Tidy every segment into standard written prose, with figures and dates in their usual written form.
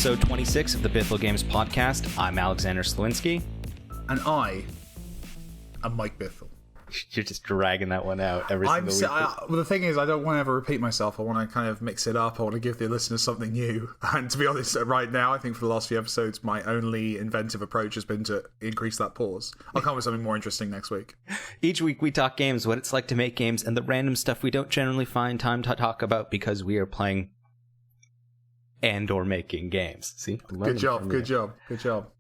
episode 26 of the Bithell Games Podcast. I'm Alexander Slawinski. And I am Mike Bithell. You're just dragging that one out every single week. Well, the thing is, I don't want to ever repeat myself. I want to kind of mix it up. I want to give the listeners something new. And to be honest, right now, I think for the last few episodes, my only inventive approach has been to increase that pause. I'll come with something more interesting next week. Each week we talk games, what it's like to make games, and the random stuff we don't generally find time to talk about because we are playing and or making games. See? Good job.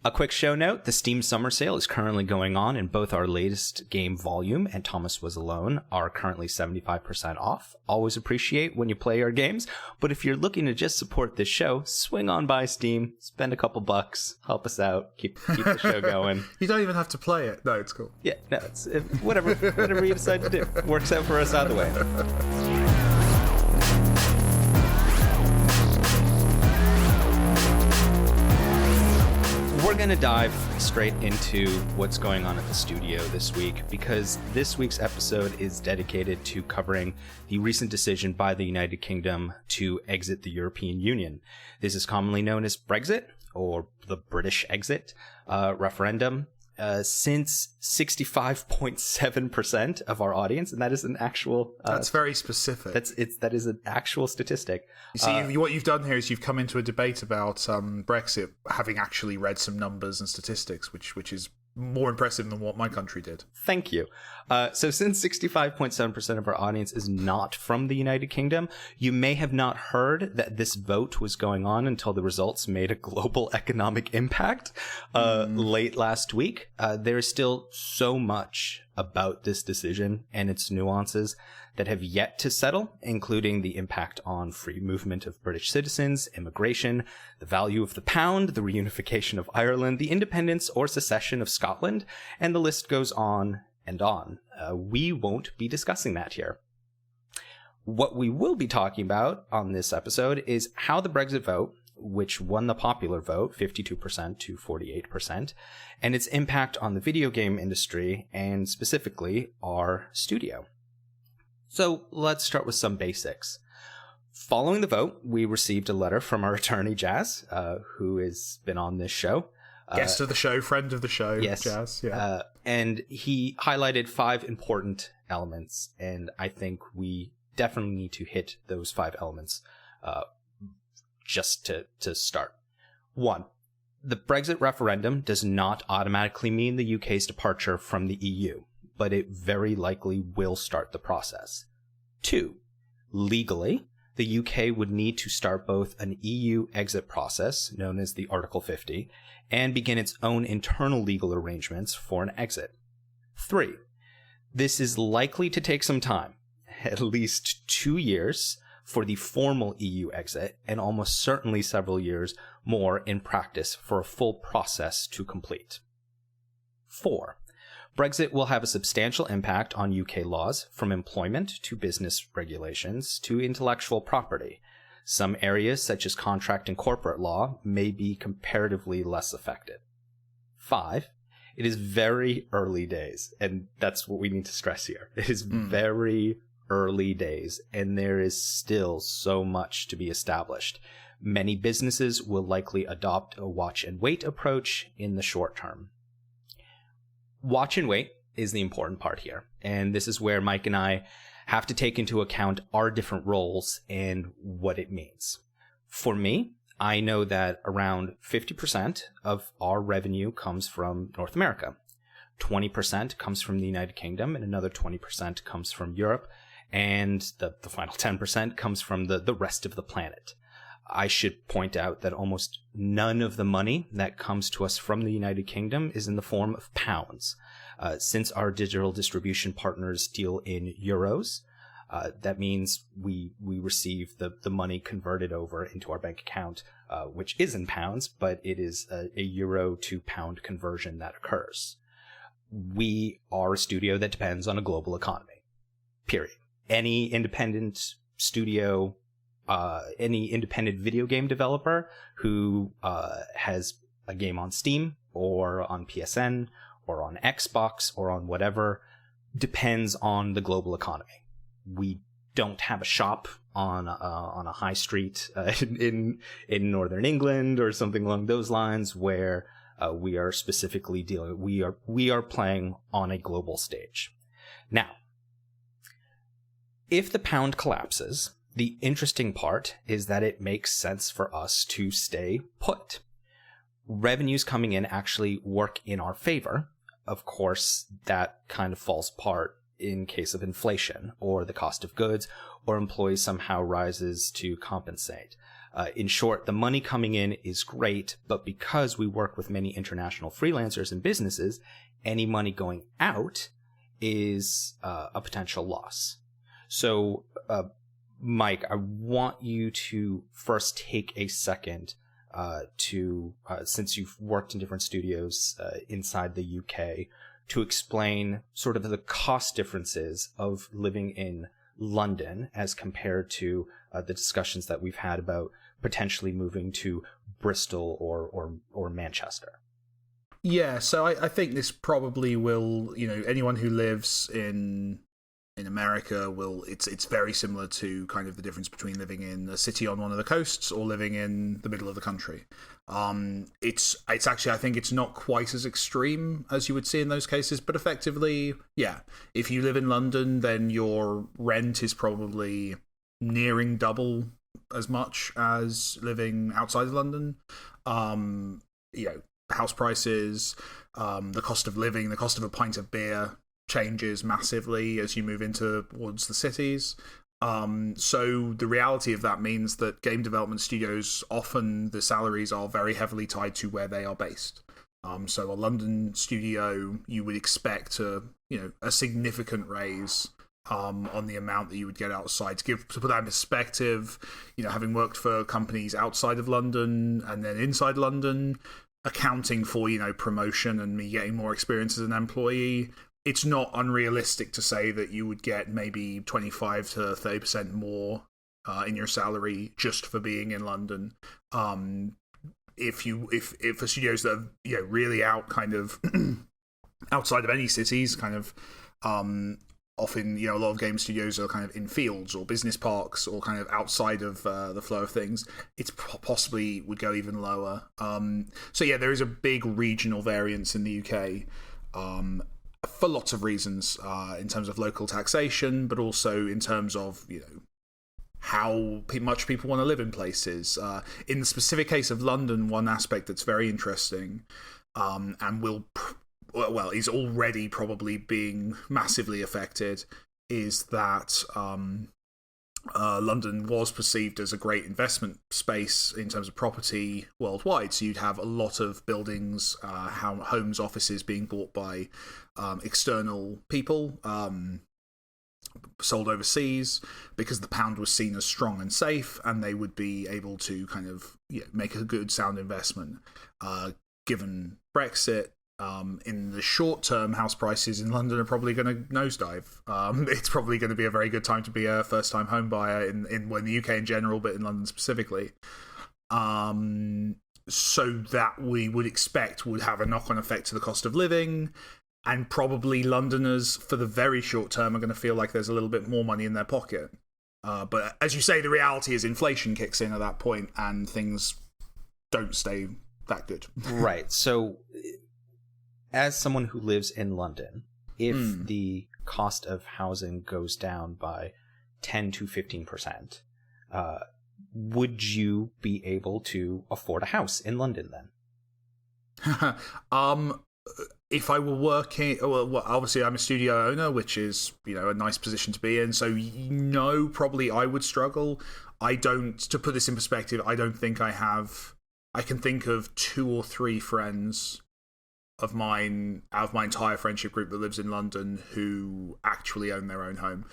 A quick show note, the Steam Summer Sale is currently going on, and both our latest game, Volume and Thomas Was Alone, are currently 75% off. Always appreciate when you play our games, but if you're looking to just support this show, swing on by Steam, spend a couple bucks, help us out, keep the show going. You don't even have to play it. No, it's cool. Yeah, no, it's whatever you decide to do. Works out for us either way. We're going to dive straight into what's going on at the studio this week, because this week's episode is dedicated to covering the recent decision by the United Kingdom to exit the European Union. This is commonly known as Brexit, or the British exit referendum. Since 65.7% of our audience, and that is an actual... that's very specific. That is an actual statistic. You see, what you've done here is you've come into a debate about Brexit, having actually read some numbers and statistics, which is more impressive than what my country did. Thank you. So since 65.7% of our audience is not from the United Kingdom, you may have not heard that this vote was going on until the results made a global economic impact late last week. There is still so much about this decision and its nuances that have yet to settle, including the impact on free movement of British citizens, immigration, the value of the pound, the reunification of Ireland, the independence or secession of Scotland, and the list goes on and on. We won't be discussing that here. What we will be talking about on this episode is how the Brexit vote, which won the popular vote, 52% to 48%, and its impact on the video game industry, and specifically our studio. So let's start with some basics. Following the vote, we received a letter from our attorney, Jazz, who has been on this show. Guest of the show, friend of the show, yes. Jazz. Yeah. And he highlighted 5 important elements, and I think we definitely need to hit those 5 elements just to start. 1. The Brexit referendum does not automatically mean the UK's departure from the EU, but it very likely will start the process. 2. Legally, the UK would need to start both an EU exit process, known as the Article 50, and begin its own internal legal arrangements for an exit. 3. This is likely to take some time, at least 2 years for the formal EU exit, and almost certainly several years more in practice for a full process to complete. 4. Brexit will have a substantial impact on UK laws, from employment to business regulations to intellectual property. Some areas, such as contract and corporate law, may be comparatively less affected. 5. It is very early days, and that's what we need to stress here. It is very early days, and there is still so much to be established. Many businesses will likely adopt a watch and wait approach in the short term. Watch and wait is the important part here, and this is where Mike and I have to take into account our different roles and what it means. For me, I know that around 50% of our revenue comes from North America, 20% comes from the United Kingdom, and another 20% comes from Europe, and the final 10% comes from the rest of the planet. I should point out that almost none of the money that comes to us from the United Kingdom is in the form of pounds. Since our digital distribution partners deal in euros, that means we receive the money converted over into our bank account, which is in pounds, but it is a euro to pound conversion that occurs. We are a studio that depends on a global economy, period. Any independent studio, any independent video game developer who has a game on Steam or on PSN or on Xbox or on whatever depends on the global economy. We don't have a shop on a high street in northern England or something along those lines, where we are specifically we are playing on a global stage. Now, if the pound collapses, the interesting part is that it makes sense for us to stay put. Revenues coming in actually work in our favor. Of course, that kind of falls apart in case of inflation or the cost of goods or employees somehow rises to compensate. In short, the money coming in is great, but because we work with many international freelancers and businesses, any money going out is a potential loss. So, Mike, I want you to first take a second since you've worked in different studios inside the UK, to explain sort of the cost differences of living in London as compared to the discussions that we've had about potentially moving to Bristol or Manchester. Yeah, so I think this probably will, anyone who lives in America it's very similar to kind of the difference between living in a city on one of the coasts or living in the middle of the country. It's actually, I think it's not quite as extreme as you would see in those cases, but effectively, yeah, if you live in London, then your rent is probably nearing double as much as living outside of London. House prices, the cost of living, the cost of a pint of beer changes massively as you move towards the cities. So the reality of that means that game development studios, often the salaries are very heavily tied to where they are based. So a London studio, you would expect a significant raise on the amount that you would get outside. To put that in perspective, having worked for companies outside of London and then inside London, accounting for promotion and me getting more experience as an employee, it's not unrealistic to say that you would get maybe 25 to 30% more in your salary just for being in London. If for studios that are really out kind of outside of any cities, kind of often a lot of game studios are kind of in fields or business parks or kind of outside of the flow of things, it's possibly would go even lower. So yeah, there is a big regional variance in the UK. For lots of reasons, in terms of local taxation, but also in terms of how much people want to live in places. In the specific case of London, one aspect that's very interesting, and is already probably being massively affected, is that London was perceived as a great investment space in terms of property worldwide. So you'd have a lot of buildings, homes, offices being bought by external people, sold overseas, because the pound was seen as strong and safe, and they would be able to kind of make a good, sound investment. Given Brexit, in the short term, house prices in London are probably going to nosedive. It's probably going to be a very good time to be a first time home buyer in the UK in general, but in London specifically. So that we would expect would have a knock on effect to the cost of living, and probably Londoners for the very short term are going to feel like there's a little bit more money in their pocket. But as you say, the reality is inflation kicks in at that point and things don't stay that good. Right. So as someone who lives in London, if the cost of housing goes down by 10 to 15%, would you be able to afford a house in London then? If I were working, well, obviously I'm a studio owner, which is, a nice position to be in. So, no, probably I would struggle. To put this in perspective, I don't think I can think of 2 or 3 friends of mine out of my entire friendship group that lives in London who actually own their own home.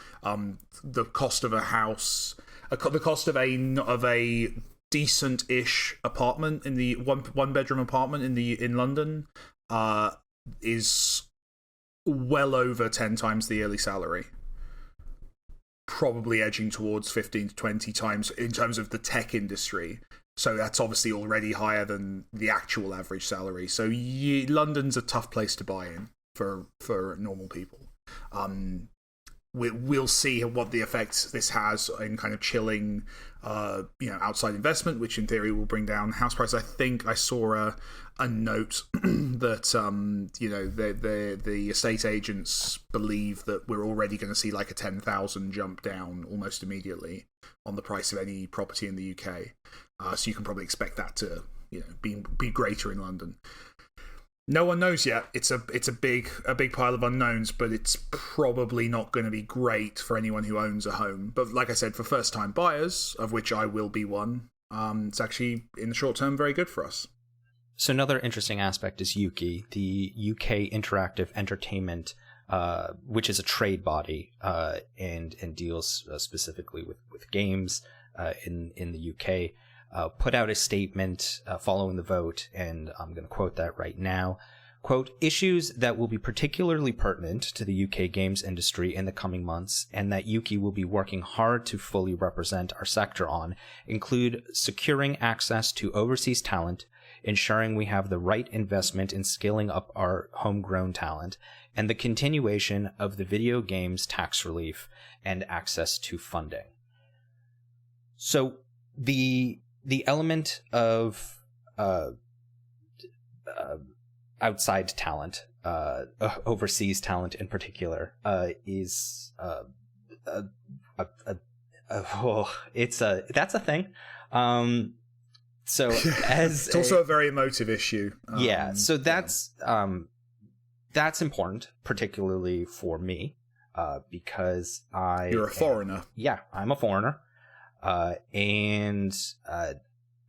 The cost of a house, the cost of a decent-ish apartment in the one-bedroom apartment in London is well over 10 times the yearly salary. Probably edging towards 15 to 20 times in terms of the tech industry. So that's obviously already higher than the actual average salary. So London's a tough place to buy in for normal people. we'll see what the effects this has in kind of chilling, outside investment, which in theory will bring down house prices. I think I saw a note that the estate agents believe that we're already going to see like a 10,000 jump down almost immediately on the price of any property in the UK. So you can probably expect that to be greater in London. No one knows yet. It's a big pile of unknowns, but it's probably not going to be great for anyone who owns a home. But like I said, for first-time buyers, of which I will be one, it's actually in the short term very good for us. So another interesting aspect is UKI, the UK Interactive Entertainment, which is a trade body and deals specifically with games in the UK. Put out a statement following the vote, and I'm going to quote that right now. Quote, "Issues that will be particularly pertinent to the UK games industry in the coming months and that UKI will be working hard to fully represent our sector on include securing access to overseas talent, ensuring we have the right investment in scaling up our homegrown talent, and the continuation of the video games tax relief and access to funding." So the element of outside talent, overseas talent in particular, is that's a thing. So as it's also a very emotive issue. So that's important, particularly for me, because you're a foreigner. Yeah, I'm a foreigner. And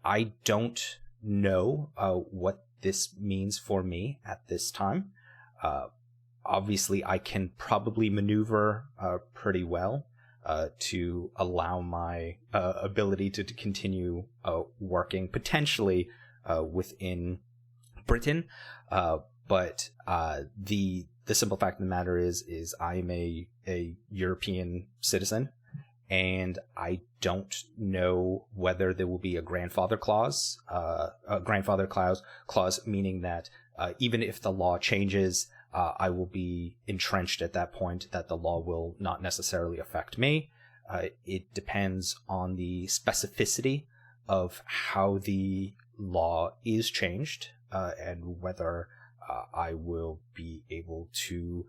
I don't know what this means for me at this time. Obviously, I can probably maneuver pretty well to allow my ability to continue working potentially within Britain. But the simple fact of the matter is I'm a European citizen. And I don't know whether there will be a grandfather clause, meaning that even if the law changes, I will be entrenched at that point, that the law will not necessarily affect me. It depends on the specificity of how the law is changed and whether I will be able to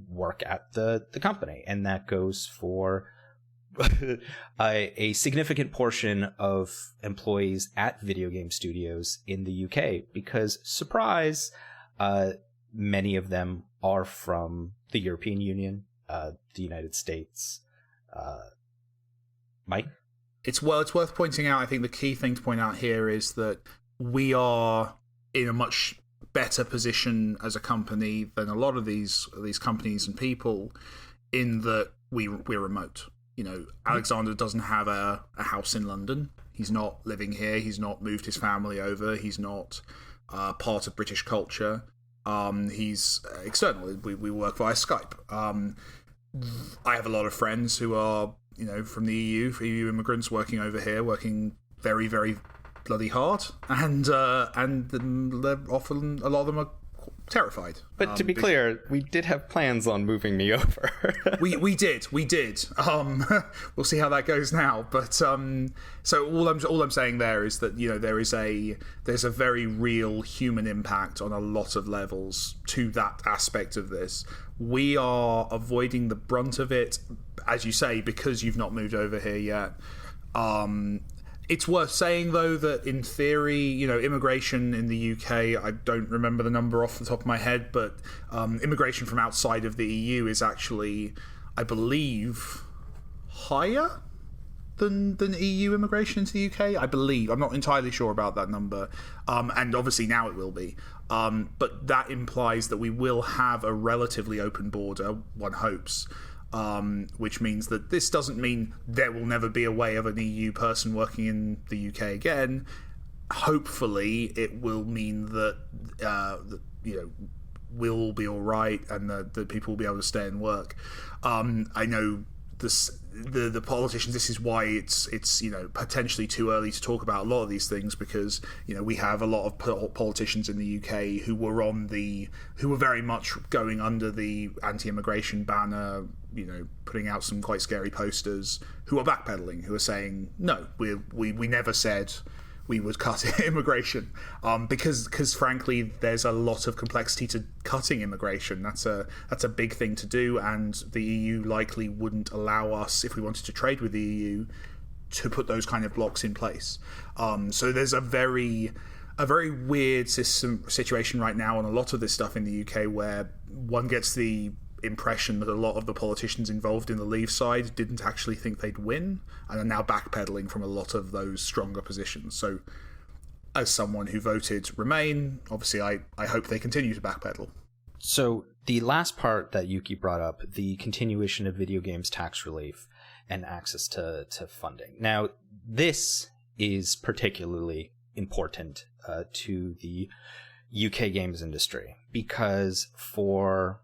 work at the company, and that goes for a significant portion of employees at video game studios in the UK, because surprise, many of them are from the European Union, the United States. Mike? It's worth pointing out, I think the key thing to point out here is that we are in a much better position as a company than a lot of these companies and people, in that we're remote. Alexander doesn't have a house in London. He's not living here. He's not moved his family over. He's not part of British culture. He's external. We work via Skype. I have a lot of friends who are from the EU immigrants working over here, working very, very bloody hard, and they're often, a lot of them are terrified. But to be clear, we did have plans on moving me over. we did. We'll see how that goes now. But so all I'm saying there is that there's a very real human impact on a lot of levels to that aspect of this. We are avoiding the brunt of it, as you say, because you've not moved over here yet. It's worth saying, though, that in theory, immigration in the UK, I don't remember the number off the top of my head, but immigration from outside of the EU is actually, I believe, higher than EU immigration into the UK. I believe. I'm not entirely sure about that number. And obviously now it will be. But that implies that we will have a relatively open border, one hopes. Which means that this doesn't mean there will never be a way of an EU person working in the UK again. Hopefully, it will mean that we'll all be all right, and that people will be able to stay and work. I know the politicians. This is why it's potentially too early to talk about a lot of these things, because we have a lot of politicians in the UK who were very much going under the anti-immigration banner, putting out some quite scary posters, who are backpedaling, who are saying no, we never said we would cut immigration, because frankly there's a lot of complexity to cutting immigration. That's a big thing to do, and the EU likely wouldn't allow us, if we wanted to trade with the EU, to put those kind of blocks in place. So there's a very weird situation right now on a lot of this stuff in the UK, where one gets the impression that a lot of the politicians involved in the Leave side didn't actually think they'd win, and are now backpedaling from a lot of those stronger positions. So as someone who voted Remain, obviously I hope they continue to backpedal. So the last part that Yuki brought up, the continuation of video games tax relief and access to funding. Now, this is particularly important to the UK games industry, because for,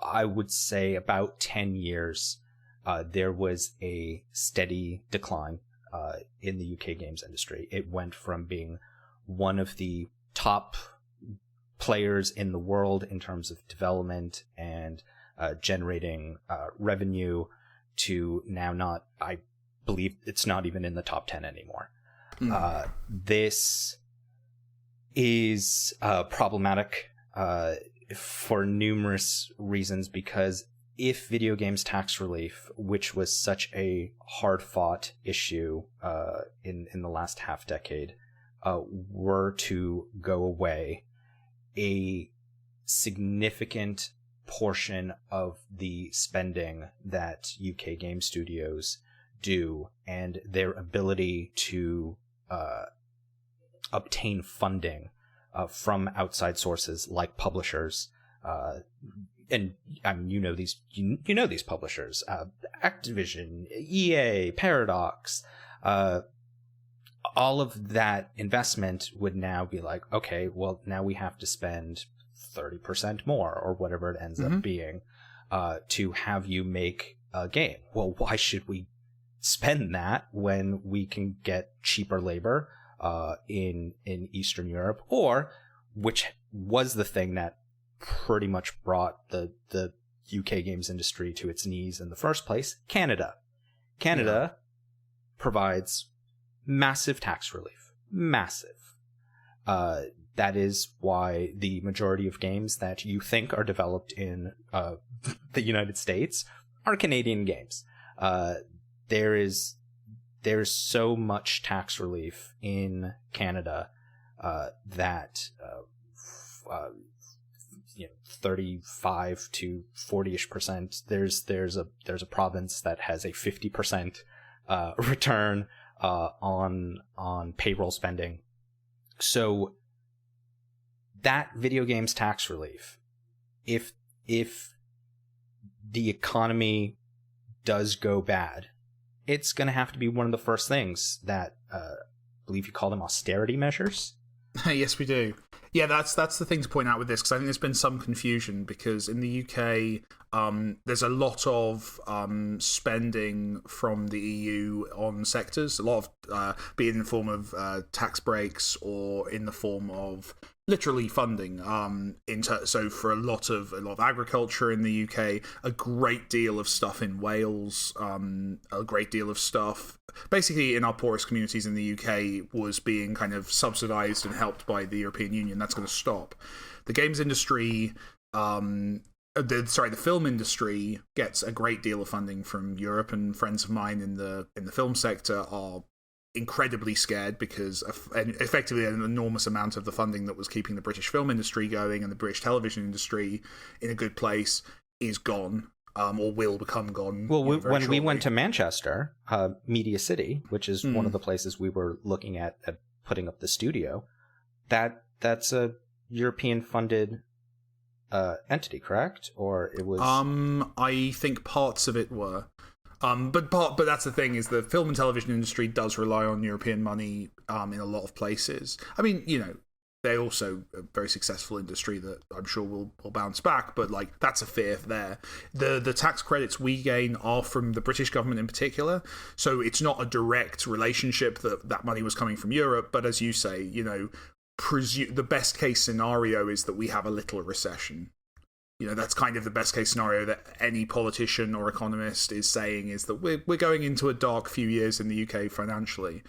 I would say, about 10 years, there was a steady decline in the UK games industry. It went from being one of the top players in the world in terms of development and generating revenue to now I believe it's not even in the top 10 anymore. This is problematic for numerous reasons, because if video games tax relief, which was such a hard-fought issue in the last half decade, were to go away, a significant portion of the spending that UK game studios do and their ability to obtain funding from outside sources like publishers, and I mean, these publishers, Activision, EA, Paradox, all of that investment would now be like, okay, well, now we have to spend 30% more or whatever it ends up being to have you make a game. Well, why should we spend that when we can get cheaper labor in Eastern Europe, or, which was the thing that pretty much brought the UK games industry to its knees in the first place, Canada. Canada provides massive tax relief. Massive. That is why the majority of games that you think are developed in the United States are Canadian games. There's so much tax relief in Canada that 35 to 40-ish%. There's a province that has a 50% return on payroll spending. So that video games tax relief, if the economy does go bad, it's going to have to be one of the first things that I believe you call them austerity measures. Yes, we do. Yeah, that's the thing to point out with this, because I think there's been some confusion, because in the UK there's a lot of spending from the EU on sectors, a lot of be it in the form of tax breaks or in the form of literally funding. So for a lot of agriculture in the UK, a great deal of stuff in Wales, a great deal of stuff basically in our poorest communities in the UK was being kind of subsidised and helped by the European Union. That's going to stop. The games industry, the film industry gets a great deal of funding from Europe, and friends of mine in the film sector are incredibly scared because effectively an enormous amount of the funding that was keeping the British film industry going and the British television industry in a good place is gone, or will become gone. Well, when we went to Manchester, Media City, which is one of the places we were looking at putting up the studio, that's a European funded entity, correct? Or it was I think parts of it were. But that's the thing, is the film and television industry does rely on European money in a lot of places. I mean, they're also a very successful industry that I'm sure will bounce back, but like that's a fear there. The tax credits we gain are from the British government in particular, so it's not a direct relationship that money was coming from Europe, but as you say, the best case scenario is that we have a little recession. That's kind of the best case scenario that any politician or economist is saying, is that we're going into a dark few years in the UK financially.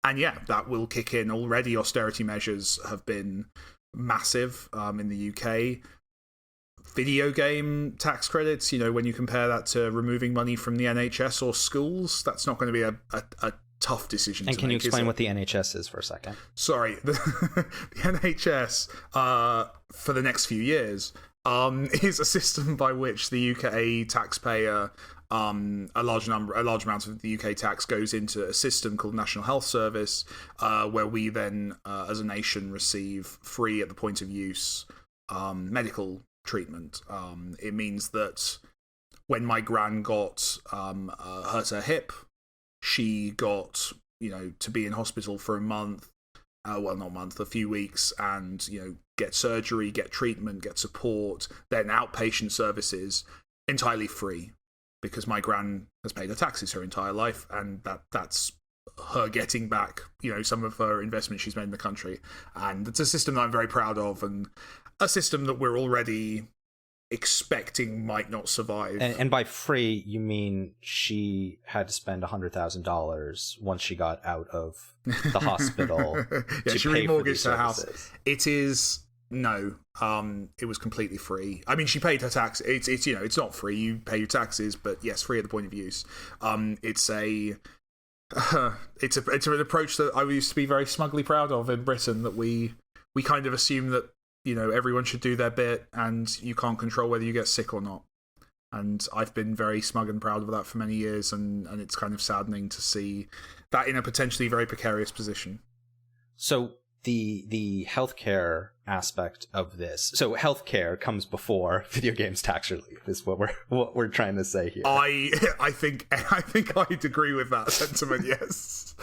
And yeah, that will kick in. Already austerity measures have been massive in the UK. Video game tax credits, when you compare that to removing money from the NHS or schools, that's not going to be a tough decision to make. And can you explain what the NHS is for a second? Sorry, the NHS for the next few years is a system by which the UK taxpayer, a large amount of the UK tax goes into a system called National Health Service, where we then, as a nation, receive free at the point of use medical treatment. It means that when my gran got hurt her hip, she got to be in hospital for a month. Well, not a month, a few weeks, and get surgery, get treatment, get support, then outpatient services entirely free, because my gran has paid her taxes her entire life, and that's her getting back some of her investment she's made in the country. And it's a system that I'm very proud of, and a system that we're already expecting might not survive. And by free, you mean she had to spend $100,000 once she got out of the hospital. Yeah, she remortgaged her house. It is no. It was completely free. I mean, she paid her tax. It's not free. You pay your taxes, but yes, free at the point of use. It's an approach that I used to be very smugly proud of in Britain. That we kind of assume that everyone should do their bit, and you can't control whether you get sick or not. And I've been very smug and proud of that for many years, and it's kind of saddening to see that in a potentially very precarious position. So the healthcare aspect of this. So healthcare comes before video games tax relief is what we're trying to say here. I think I'd agree with that sentiment. Yes.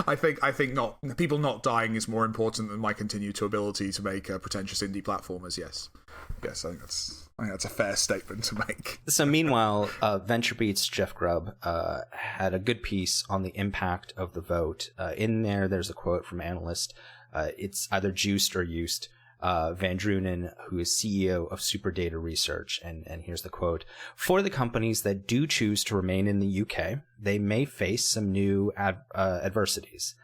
I think not. People not dying is more important than my continued ability to make pretentious indie platformers. Yes, I think that's a fair statement to make. So meanwhile, VentureBeat's Jeff Grubb had a good piece on the impact of the vote. In there's a quote from analyst. It's either juiced or used. Van Drunen, who is CEO of Superdata Research, and here's the quote: "For the companies that do choose to remain in the UK, they may face some new adversities.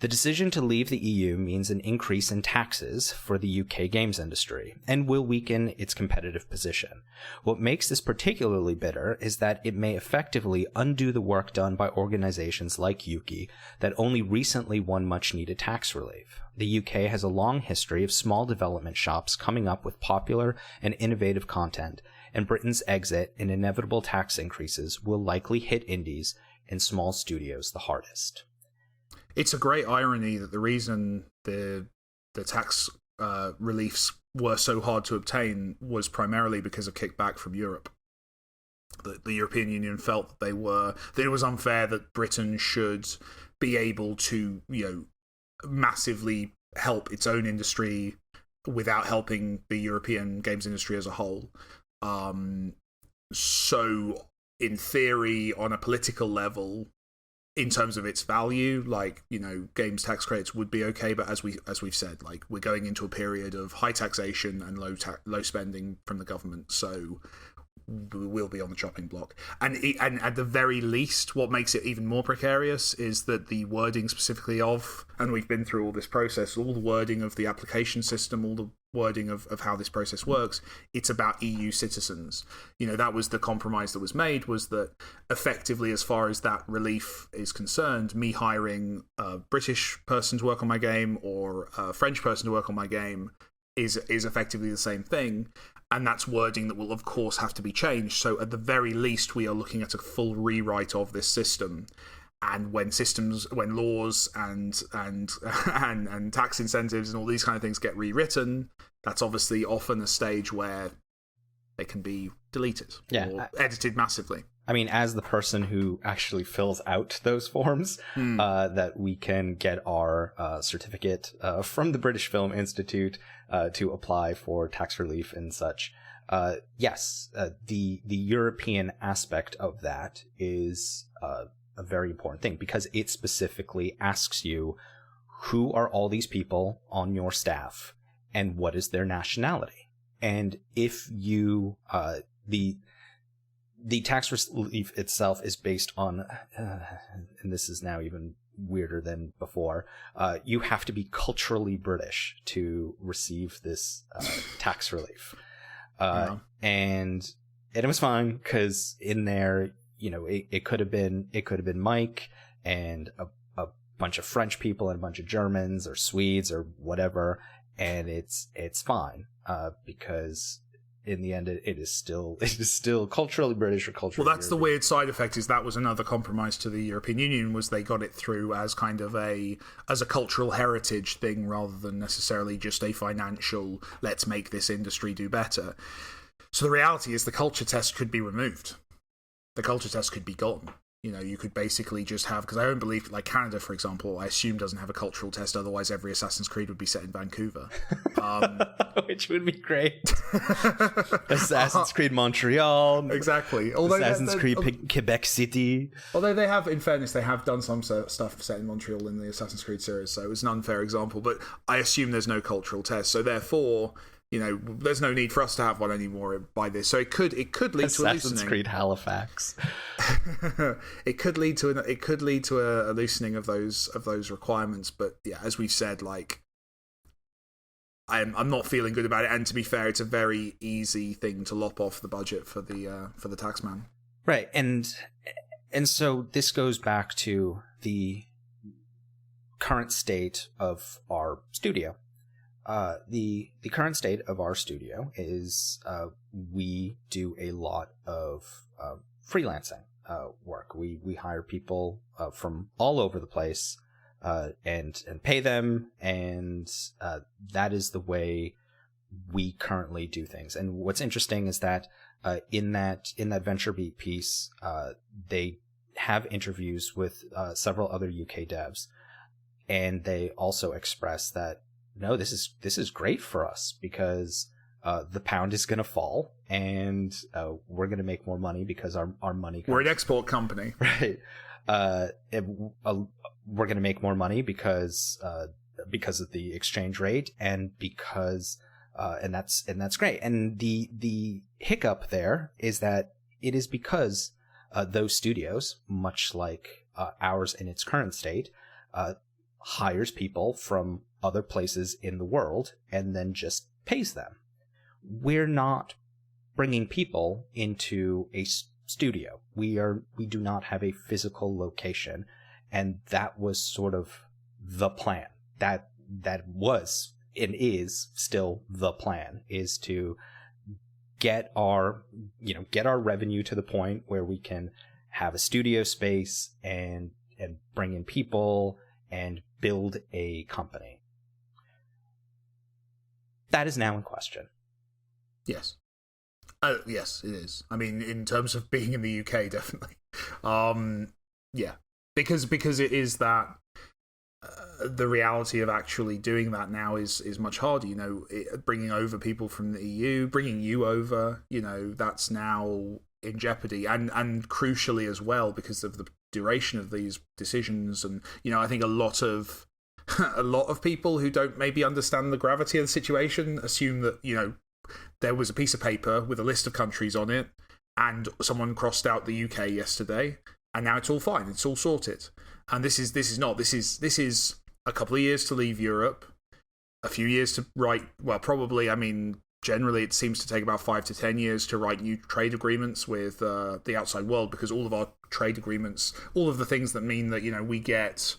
The decision to leave the EU means an increase in taxes for the UK games industry and will weaken its competitive position. What makes this particularly bitter is that it may effectively undo the work done by organizations like Yuki that only recently won much-needed tax relief. The UK has a long history of small development shops coming up with popular and innovative content, and Britain's exit and inevitable tax increases will likely hit indies and small studios the hardest." It's a great irony that the reason the tax reliefs were so hard to obtain was primarily because of kickback from Europe. The European Union felt that it was unfair that Britain should be able to, massively help its own industry without helping the European games industry as a whole. So, in theory, on a political level, in terms of its value, games tax credits would be okay, but as we've said, we're going into a period of high taxation and low spending from the government, so we'll be on the chopping block. And at the very least, what makes it even more precarious is that the wording specifically and we've been through all this process, all the wording of the application system, all the wording of how this process works, it's about EU citizens. That was the compromise that was made, was that effectively, as far as that relief is concerned, me hiring a British person to work on my game or a French person to work on my game is effectively the same thing. And that's wording that will, of course, have to be changed. So at the very least, we are looking at a full rewrite of this system. And when laws and tax incentives and all these kind of things get rewritten, that's obviously often a stage where they can be deleted or edited massively. I mean, as the person who actually fills out those forms, that we can get our certificate from the British Film Institute to apply for tax relief and such. Yes, the European aspect of that is a very important thing, because it specifically asks you, who are all these people on your staff and what is their nationality? And if you, the tax relief itself is based on, and this is now even weirder than before, you have to be culturally British to receive this tax relief. And it was fine, because in there, it could have been Mike and a bunch of French people and a bunch of Germans or Swedes or whatever, and it's fine, because in the end, it is still culturally British or culturally. Well, that's European. the weird side effect. Is that was another compromise to the European Union, was they got it through as kind of as a cultural heritage thing, rather than necessarily just a financial, let's make this industry do better. So the reality is the culture test could be removed. The culture test could be gone. You could basically just have, because I don't believe, like Canada, for example, I assume doesn't have a cultural test, otherwise every Assassin's Creed would be set in Vancouver. Which would be great. Assassin's Creed Montreal. Exactly. Assassin's Creed Quebec City. Although they have, in fairness, they have done some stuff set in Montreal in the Assassin's Creed series, so it was an unfair example, but I assume there's no cultural test, so therefore, there's no need for us to have one anymore by this. So it could lead to a loosening. Assassin's Creed Halifax. It could lead to a loosening of those requirements. But yeah, as we've said, like I'm not feeling good about it. And to be fair, it's a very easy thing to lop off the budget for the taxman. Right, and so this goes back to the current state of our studio. The current state of our studio is we do a lot of freelancing work. We hire people from all over the place and pay them, and that is the way we currently do things. And what's interesting is that in that VentureBeat piece, they have interviews with several other UK devs, and they also express that, no, this is great for us, because the pound is going to fall, and we're going to make more money because our money comes. We're an export company, right? We're going to make more money because of the exchange rate, and because and that's great. And the hiccup there is that it is because those studios, much like ours in its current state, hires people from other places in the world and then just pays them. We're not bringing people into a studio. We do not have a physical location, and that was sort of the plan. That was and is still the plan, is to get our revenue to the point where we can have a studio space and bring in people and build a company. That is now in question. Yes. Yes, it is. I mean, in terms of being in the UK, definitely. Yeah, because it is that the reality of actually doing that now is much harder. Bringing over people from the EU, bringing you over, that's now in jeopardy, and crucially as well, because of the duration of these decisions. And I think a lot of people who don't maybe understand the gravity of the situation assume that there was a piece of paper with a list of countries on it, and someone crossed out the UK yesterday, and now it's all fine, it's all sorted. And this is not. This is a couple of years to leave Europe, a few years to write. Well, probably. I mean, generally, it seems to take about 5 to 10 years to write new trade agreements with the outside world, because all of our trade agreements, all of the things that mean that we get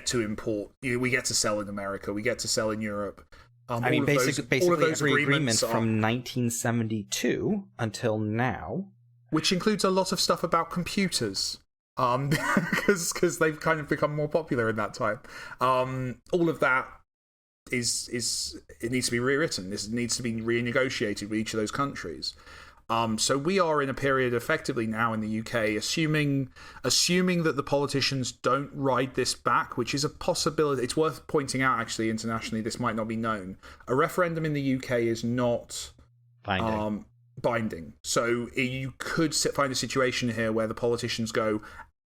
to import, we get to sell in America, we get to sell in Europe. Basically every agreement from 1972 until now, which includes a lot of stuff about computers, because they've kind of become more popular in that time. All of that it needs to be rewritten. This needs to be renegotiated with each of those countries. So we are in a period effectively now in the UK, assuming that the politicians don't ride this back, which is a possibility. It's worth pointing out, actually, internationally, this might not be known. A referendum in the UK is not binding. So you could find a situation here where the politicians go,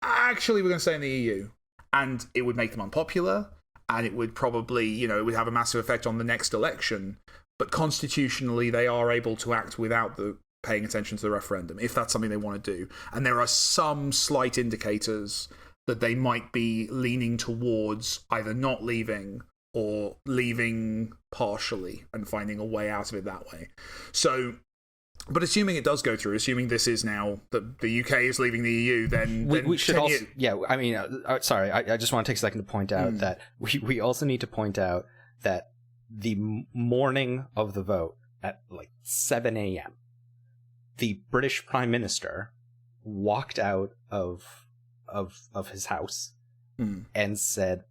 actually, we're going to stay in the EU. And it would make them unpopular, and it would probably, it would have a massive effect on the next election. But constitutionally, they are able to act without paying attention to the referendum, if that's something they want to do. And there are some slight indicators that they might be leaning towards either not leaving or leaving partially and finding a way out of it that way. So, but assuming it does go through, assuming this is now that the UK is leaving the EU, then we should also, sorry, I just want to take a second to point out that we also need to point out that the morning of the vote at like 7 a.m., the British Prime Minister walked out of his house and said,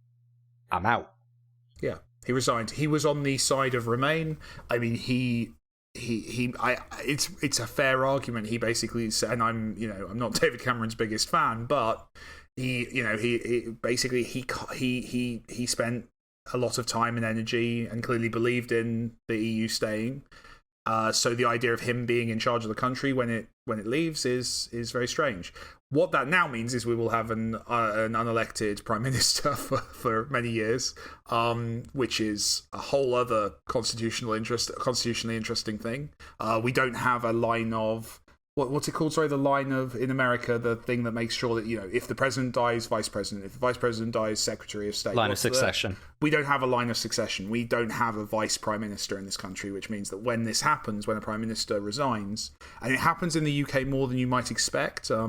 "I'm out." Yeah, he resigned. He was on the side of Remain. I mean, it's a fair argument. He basically said, and I'm not David Cameron's biggest fan, but he spent a lot of time and energy and clearly believed in the EU staying. So the idea of him being in charge of the country when it leaves is very strange. What that now means is we will have an unelected prime minister for many years, which is a whole other constitutionally interesting thing. We don't have a line of what's it called? Sorry, the line of, in America, the thing that makes sure that, if the president dies, vice president. If the vice president dies, secretary of state. Line of succession. We don't have a line of succession. We don't have a vice prime minister in this country, which means that when this happens, when a prime minister resigns, and it happens in the UK more than you might expect. I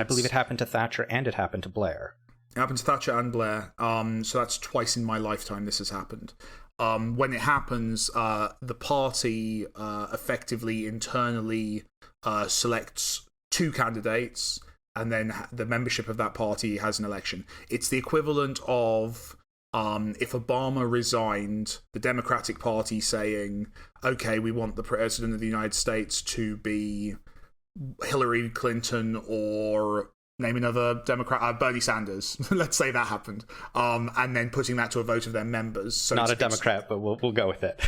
believe it happened to Thatcher and it happened to Blair. It happened to Thatcher and Blair. So that's twice in my lifetime this has happened. When it happens, the party effectively internally selects two candidates, and then the membership of that party has an election. It's the equivalent of if Obama resigned, the Democratic Party saying, okay, we want the president of the United States to be Hillary Clinton or name another Democrat, Bernie Sanders. Let's say that happened. And then putting that to a vote of their members. So not a Democrat, but we'll go with it.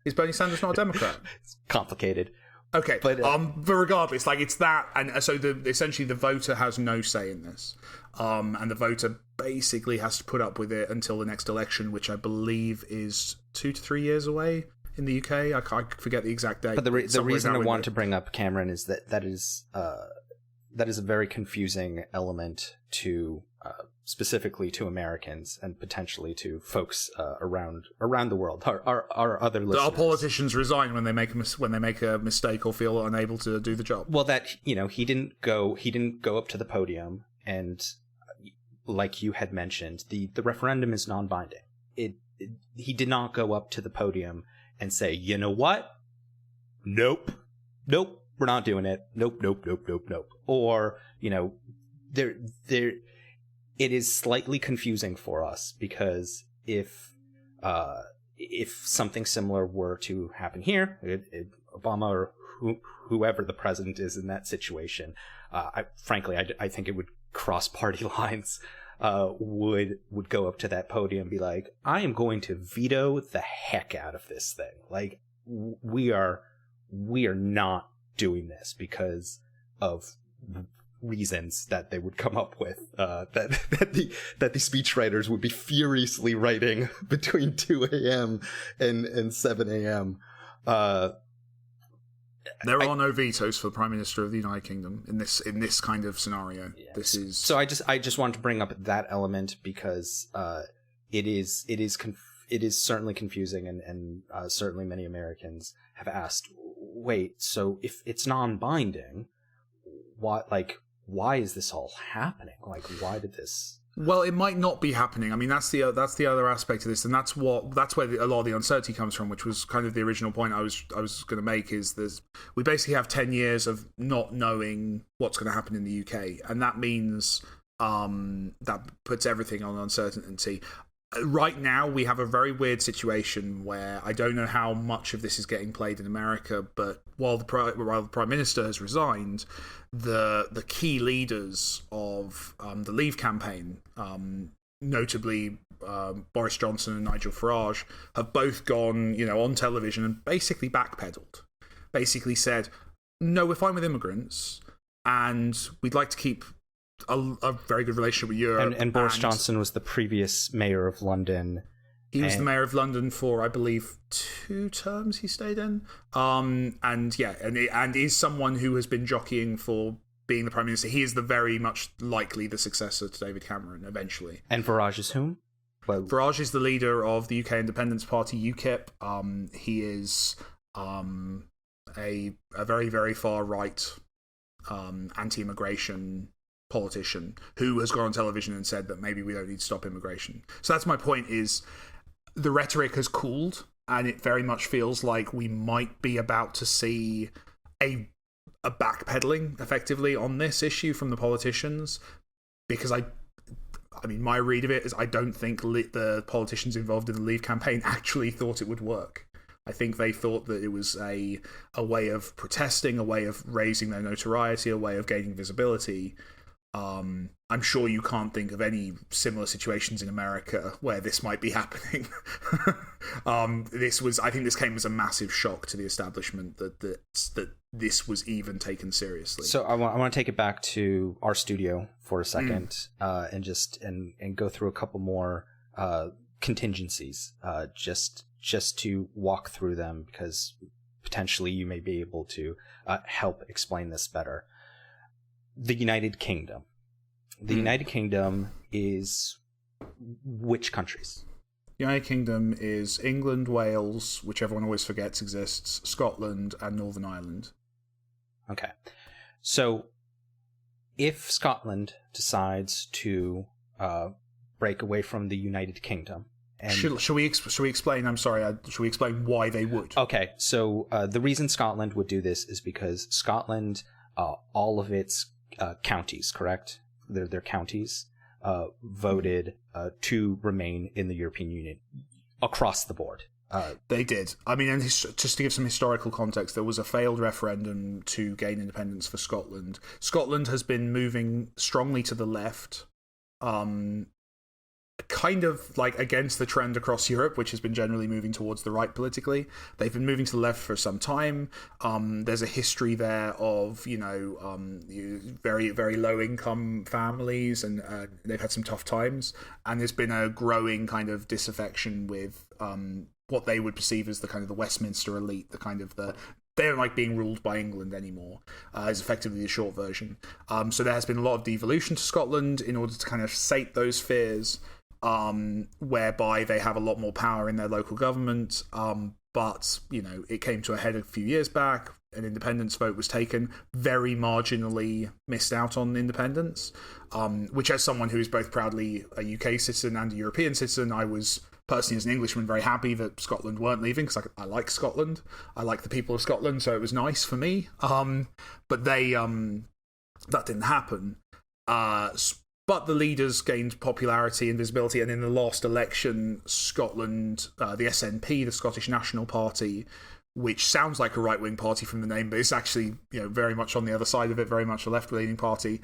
Is Bernie Sanders not a Democrat? It's complicated. Okay, but regardless, it's that, and so essentially the voter has no say in this, and the voter basically has to put up with it until the next election, which I believe is 2 to 3 years away in the UK. I forget the exact date. But the reason I want to bring up Cameron is that is a very confusing element to specifically to Americans and potentially to folks around the world. Our other listeners. Our politicians resign when they make a mistake or feel unable to do the job. Well, that he didn't go up to the podium, and like you had mentioned, the referendum is non-binding. He did not go up to the podium and say, you know what? Nope, we're not doing it. Nope. Or it is slightly confusing for us because if something similar were to happen here, Obama or whoever the president is in that situation, I think it would cross party lines. Would go up to that podium and be like, I am going to veto the heck out of this thing. Like, we are not doing this because of reasons that they would come up with, that the speechwriters would be furiously writing between 2 a.m. and 7 a.m. There are no vetoes for the Prime Minister of the United Kingdom in this kind of scenario. Yeah. This is so. I just wanted to bring up that element because it is certainly confusing, and certainly many Americans have asked, wait, so if it's non-binding, why is this all happening? Like, why did this? Well, it might not be happening. I mean, that's the other aspect of this, and that's where a lot of the uncertainty comes from, which was kind of the original point I was going to make. Is we basically have 10 years of not knowing what's going to happen in the UK, and that means that puts everything on uncertainty. right now we have a very weird situation where I don't know how much of this is getting played in America, but while the Prime Minister has resigned, the key leaders of the Leave campaign, notably Boris Johnson and Nigel Farage, have both gone, on television and basically backpedaled. Basically said, no, we're fine with immigrants, and we'd like to keep a very good relationship with Europe. And Boris Johnson was the previous mayor of London. He was the mayor of London for, I believe, 2 terms he stayed in. And is someone who has been jockeying for being the Prime Minister. He is very much likely the successor to David Cameron eventually. And Farage is whom? Well, Farage is the leader of the UK Independence Party, UKIP. He is a very, very far right anti-immigration politician who has gone on television and said that maybe we don't need to stop immigration. So that's my point, is the rhetoric has cooled, and it very much feels like we might be about to see a backpedaling effectively on this issue from the politicians, because I mean, my read of it is I don't think the politicians involved in the Leave campaign actually thought it would work. I think they thought that it was a way of protesting, a way of raising their notoriety, a way of gaining visibility. I'm sure you can't think of any similar situations in America where this might be happening. I think this came as a massive shock to the establishment that this was even taken seriously. So I want to take it back to our studio for a second, and go through a couple more contingencies, just to walk through them, because potentially you may be able to help explain this better. The United Kingdom. The United Kingdom is which countries? The United Kingdom is England, Wales, which everyone always forgets exists, Scotland, and Northern Ireland. Okay. So if Scotland decides to break away from the United Kingdom, and should we explain? I'm sorry. Should we explain why they would? Okay. So the reason Scotland would do this is because Scotland, all of its counties, correct? Their counties voted to remain in the European Union across the board. They did. I mean, and just to give some historical context, there was a failed referendum to gain independence for Scotland. Scotland has been moving strongly to the left, kind of like against the trend across Europe, which has been generally moving towards the right politically. They've been moving to the left for some time. There's a history there of, very, very low income families, and they've had some tough times. And there's been a growing kind of disaffection with what they would perceive as the kind of the Westminster elite, they don't like being ruled by England anymore, is effectively the short version. So there has been a lot of devolution to Scotland in order to kind of sate those fears, whereby they have a lot more power in their local government. But, it came to a head a few years back. An independence vote was taken, very marginally missed out on independence, which, as someone who is both proudly a UK citizen and a European citizen, I was personally, as an Englishman, very happy that Scotland weren't leaving, because I like Scotland. I like the people of Scotland, so it was nice for me. But that didn't happen. But the leaders gained popularity and visibility, and in the last election, Scotland, the SNP, the Scottish National Party, which sounds like a right-wing party from the name, but it's actually very much on the other side of it, very much a left-leaning party.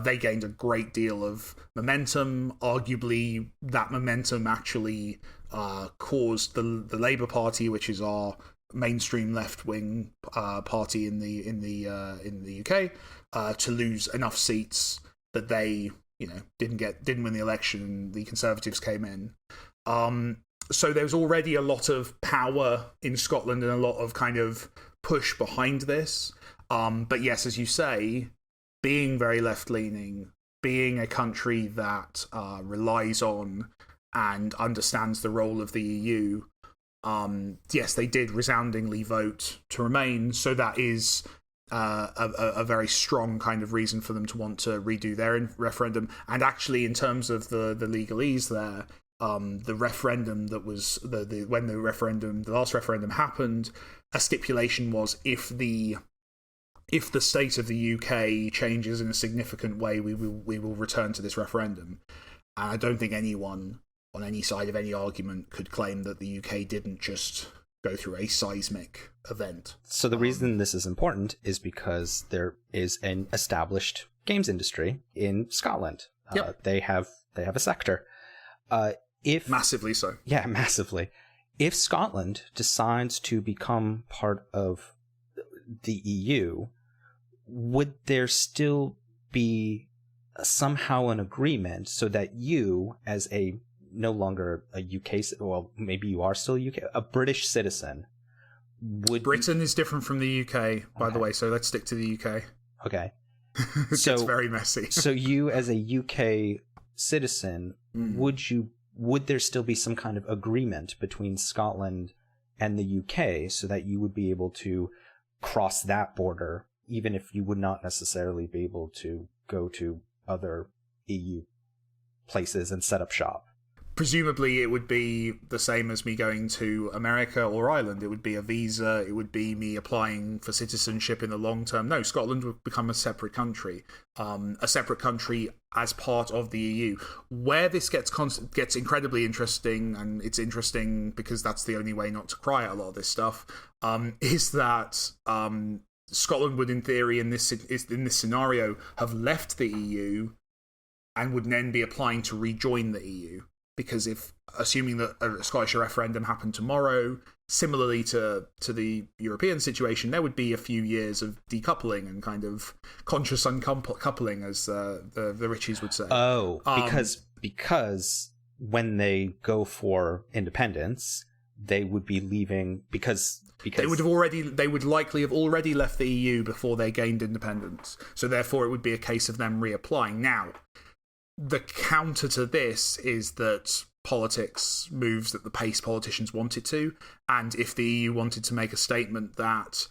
They gained a great deal of momentum. Arguably, that momentum actually caused the Labour Party, which is our mainstream left-wing party in the UK, to lose enough seats that they didn't win the election, and the Conservatives came in. So there's already a lot of power in Scotland and a lot of kind of push behind this. But yes, as you say, being very left-leaning, being a country that relies on and understands the role of the EU, yes, they did resoundingly vote to remain. So that is a very strong kind of reason for them to want to redo their referendum. And actually, in terms of the legalese there, the referendum that was when the last referendum happened, a stipulation was if the state of the UK changes in a significant way, we will return to this referendum. And I don't think anyone on any side of any argument could claim that the UK didn't just go through a seismic event. So the reason this is important is because there is an established games industry in Scotland. Yep. They have a sector. If massively so. Yeah, massively. If Scotland decides to become part of the EU, would there still be somehow an agreement so that you, as a no longer a UK, well, maybe you are still a British citizen, would Britain is different from the UK, by the way, so let's stick to the UK. Okay. It gets very messy. So you, as a UK citizen, would there still be some kind of agreement between Scotland and the UK so that you would be able to cross that border, even if you would not necessarily be able to go to other EU places and set up shop? Presumably it would be the same as me going to America or Ireland. It would be a visa. It would be me applying for citizenship in the long term. No, Scotland would become a separate country as part of the EU. Where this gets incredibly interesting, and it's interesting because that's the only way not to cry at a lot of this stuff, is that Scotland would, in theory, in this scenario, have left the EU and would then be applying to rejoin the EU. Because assuming that a Scottish referendum happened tomorrow, similarly to the European situation, there would be a few years of decoupling and kind of conscious uncoupling, as the Richies would say. Oh, because when they go for independence, they would be leaving because they would likely have already left the EU before they gained independence. So therefore, it would be a case of them reapplying. Now, the counter to this is that politics moves at the pace politicians want it to, and if the EU wanted to make a statement that,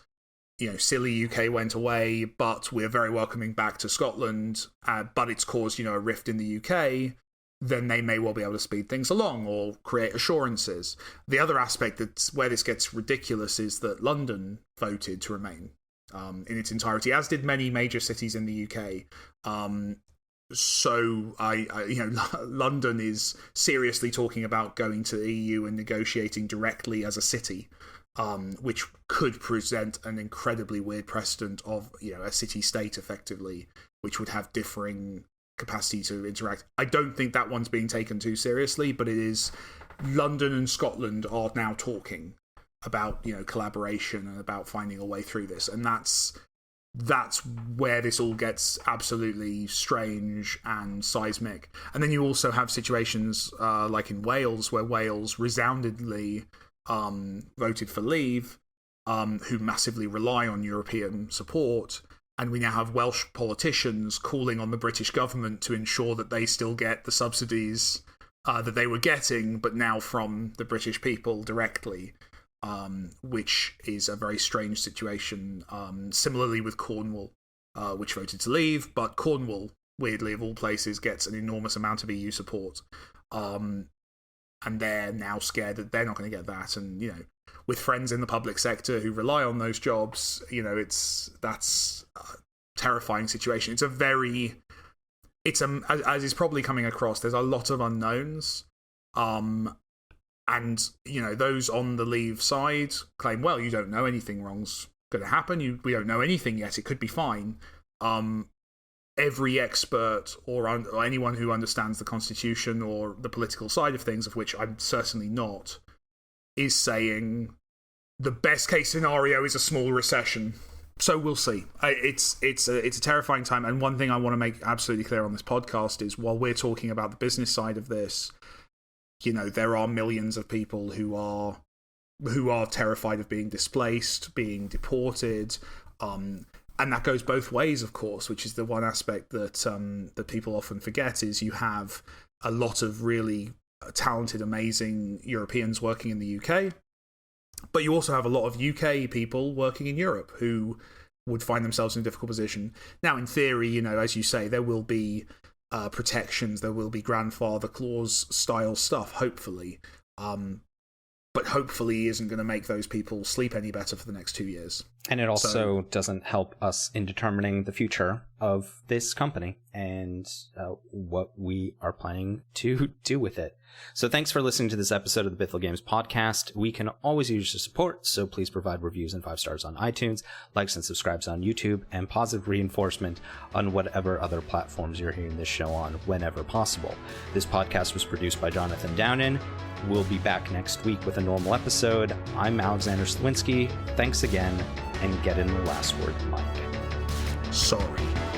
silly UK went away, but we're very welcoming back to Scotland, but it's caused, a rift in the UK, then they may well be able to speed things along or create assurances. The other aspect that's where this gets ridiculous is that London voted to remain in its entirety, as did many major cities in the UK. So London is seriously talking about going to the EU and negotiating directly as a city, which could present an incredibly weird precedent of a city-state effectively, which would have differing capacity to interact. I don't think that one's being taken too seriously, but it is. London and Scotland are now talking about collaboration and about finding a way through this, and that's where this all gets absolutely strange and seismic. And then you also have situations like in Wales, where Wales resoundingly voted for leave, who massively rely on European support. And we now have Welsh politicians calling on the British government to ensure that they still get the subsidies that they were getting, but now from the British people directly. Which is a very strange situation. Similarly with Cornwall, which voted to leave, but Cornwall, weirdly of all places, gets an enormous amount of EU support. And they're now scared that they're not going to get that. And, with friends in the public sector who rely on those jobs, that's a terrifying situation. As is probably coming across, there's a lot of unknowns. And, those on the leave side claim, well, you don't know anything wrong's going to happen. We don't know anything yet. It could be fine. Every expert or anyone who understands the Constitution or the political side of things, of which I'm certainly not, is saying the best case scenario is a small recession. So we'll see. It's a terrifying time. And one thing I want to make absolutely clear on this podcast is, while we're talking about the business side of this, there are millions of people who are terrified of being displaced, being deported, and that goes both ways, of course, which is the one aspect that people often forget, is you have a lot of really talented, amazing Europeans working in the UK, but you also have a lot of UK people working in Europe who would find themselves in a difficult position. Now, in theory, as you say, there will be protections, there will be grandfather clause style stuff, hopefully, but hopefully isn't going to make those people sleep any better for the next 2 years. And it also doesn't help us in determining the future of this company and what we are planning to do with it. So thanks for listening to this episode of the Bithell Games Podcast. We can always use your support, so please provide reviews and 5 stars on iTunes, likes and subscribes on YouTube, and positive reinforcement on whatever other platforms you're hearing this show on whenever possible. This podcast was produced by Jonathan Downen. We'll be back next week with a normal episode. I'm Alexander Slawinski. Thanks again, and get in the last word, Mike. Sorry.